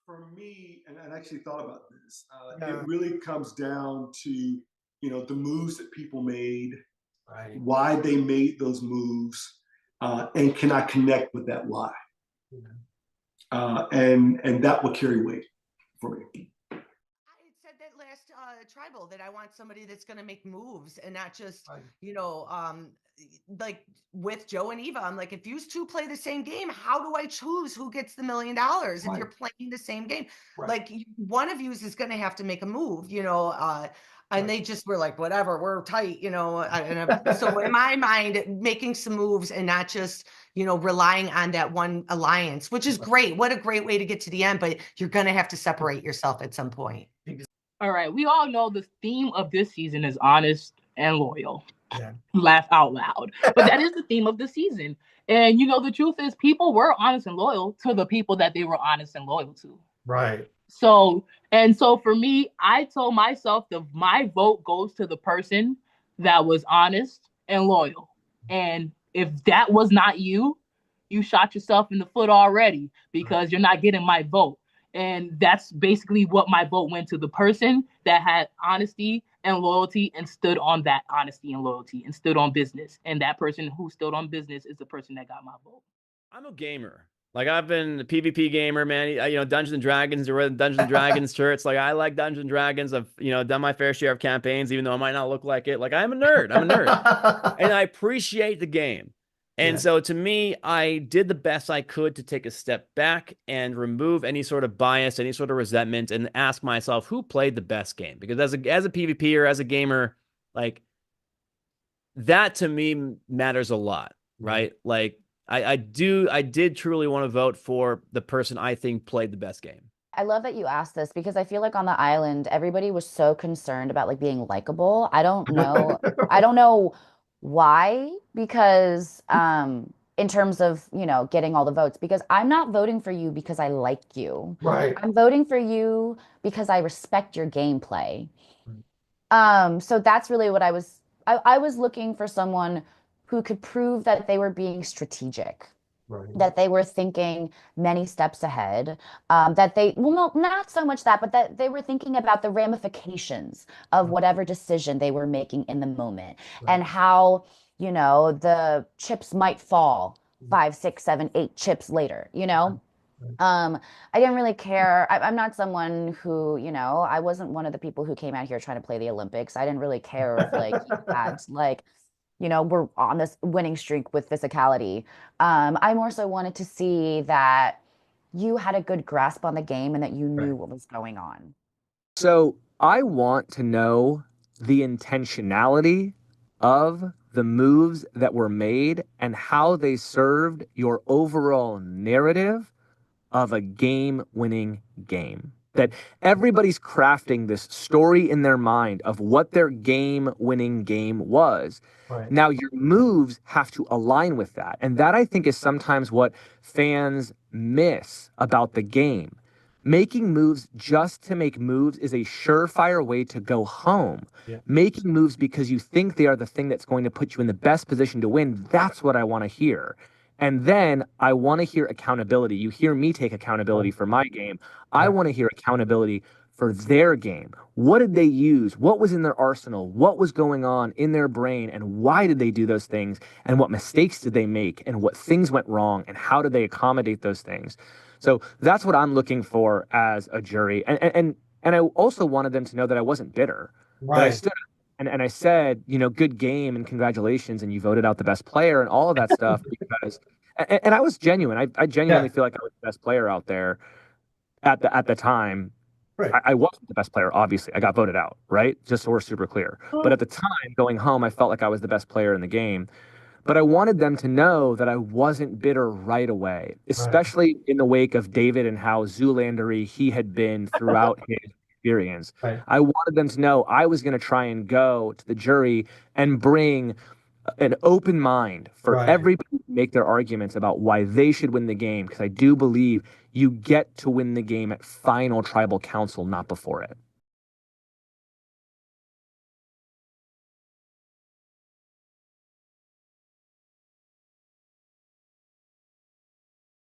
For me, and I actually thought about this, it Yeah. really comes down to, the moves that people made, Right. why they made those moves, and can I connect with that why? Yeah. And that will carry weight for me. I had said that last tribal that I want somebody that's going to make moves and not just, Right. you know, like with Joe and Eva. I'm like, if you two play the same game, how do I choose who gets the $1 million if Right. you're playing the same game? Right. Like one of you is going to have to make a move, and Right. they just were like, whatever, we're tight, so in my mind, making some moves and not just, relying on that one alliance, which is great. What a great way to get to the end, but you're going to have to separate yourself at some point. All right, we all know the theme of this season is honest and loyal. Yeah. Laugh out loud. But that is the theme of the season. And the truth is people were honest and loyal to the people that they were honest and loyal to. Right. So for me, I told myself that my vote goes to the person that was honest and loyal. And if that was not you, you shot yourself in the foot already because you're not getting my vote. And that's basically what my vote went to, the person that had honesty and loyalty and stood on that honesty and loyalty and stood on business. And that person who stood on business is the person that got my vote. I'm a gamer. Like I've been a PvP gamer, man. Dungeons and Dragons, or Dungeons and Dragons shirts. Like I like Dungeons and Dragons. I've done my fair share of campaigns, even though I might not look like it. Like I'm a nerd. And I appreciate the game. And so to me, I did the best I could to take a step back and remove any sort of bias, any sort of resentment, and ask myself who played the best game. Because as a PvPer, as a gamer, like that to me matters a lot, right? Like I did truly want to vote for the person I think played the best game. I love that you asked this because I feel like on the island, everybody was so concerned about like being likable. I don't know why, because in terms of, getting all the votes, because I'm not voting for you because I like you. Right. I'm voting for you because I respect your gameplay. So that's really what I was looking for, someone who could prove that they were being strategic. Right. That they were thinking many steps ahead, that they, well, no, not so much that, but that they were thinking about the ramifications of whatever decision they were making in the moment, and how, the chips might fall 5, 6, 7, 8 chips later, I didn't really care. I'm not someone who, I wasn't one of the people who came out here trying to play the Olympics. I didn't really care if like you had like, we're on this winning streak with physicality. I more so wanted to see that you had a good grasp on the game and that you knew what was going on. So I want to know the intentionality of the moves that were made and how they served your overall narrative of a game-winning game. That everybody's crafting this story in their mind of what their game-winning game was. Right. Now, your moves have to align with that. And that, I think, is sometimes what fans miss about the game. Making moves just to make moves is a surefire way to go home. Yeah. Making moves because you think they are the thing that's going to put you in the best position to win, that's what I want to hear. And then I want to hear accountability. You hear me take accountability for my game. I want to hear accountability for their game. What did they use? What was in their arsenal? What was going on in their brain? And why did they do those things? And what mistakes did they make? And what things went wrong? And how did they accommodate those things? So that's what I'm looking for as a jury. And I also wanted them to know that I wasn't bitter. Right. That I stood and I said, good game and congratulations, and you voted out the best player and all of that stuff because, and I was genuine. I genuinely feel like I was the best player out there at the time. Right. I wasn't the best player, obviously. I got voted out, right? Just so we're super clear. But at the time, going home, I felt like I was the best player in the game. But I wanted them to know that I wasn't bitter right away, especially in the wake of David and how Zoolandery he had been throughout his experience. Right. I wanted them to know I was going to try and go to the jury and bring an open mind for everybody to make their arguments about why they should win the game, because I do believe you get to win the game at final tribal council, not before it.